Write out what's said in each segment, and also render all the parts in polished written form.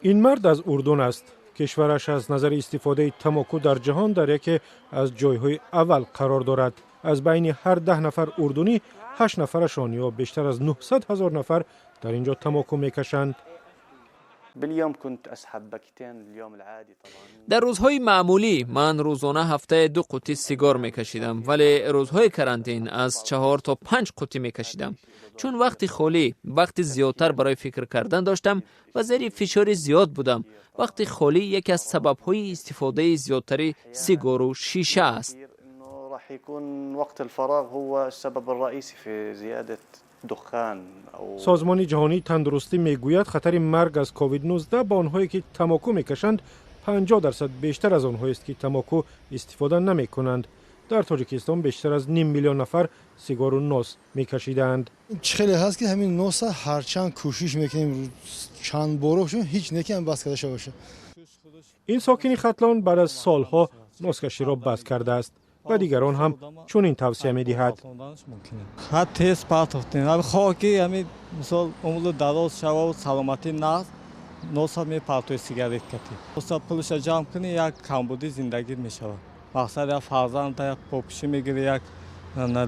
این مرد از اردن است. کشورش از نظر استفاده تماکو در جهان در یکی از جایهای اول قرار دارد. از بین هر 10 نفر اردنی 8 نفرشان یا بیشتر از 900,000 نفر در اینجا تماکو میکشند. در روزهای معمولی من روزانه هفته 2 قوطی سیگار میکشیدم، ولی روزهای کرانتین از 4 تا 5 قوطی میکشیدم. چون وقت خالی وقت زیادتر برای فکر کردن داشتم و زیر فشار زیاد بودم. وقت خالی یکی از سبب‌های استفاده زیادتری سیگار و شیشه است. سازمان جهانی تندرستی میگوید خطر مرگ از کووید 19 با آنهایی که تماکو میکشند 50% بیشتر از آنهایی است که تماکو استفاده نمیکنند. در تاجیکستان بیشتر از 5 میلیون نفر سیگار و نوس میکشیدند. خیلی هست که همین نوس هرچند کوشش میکنیم چند بارشون هیچ نکنیم بس کرده باشه. این ساکن ختلان بعد از سالها نوسکشی را بس کرده است و دیگران هم چون این توصیه می‌دهد. خط تست پاتوتن خاکی همین مثال عمر دراز شوا و سلامتی ناز نوسا می پاتوی سیگارت کتی نوسا پولش جمع کنی یک کمبودی زندگی میشود. مقصد یا فرزند یا پوپشی میگیری یک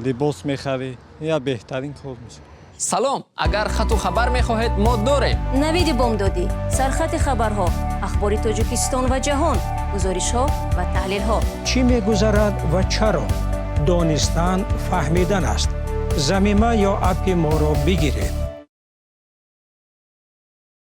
لباس میخری یا بهترین کار میشه. سلام، اگر خط و خبر میخواهید ما داریم. نوید بامدادی، سرخط خبرها، اخبار تاجیکستان و جهان، گزارش‌ها و تحلیل‌ها. چی می‌گذرد و چرا؟ دانستن فهمیدن است. ضمیمه یا اپ ما را بگیرید.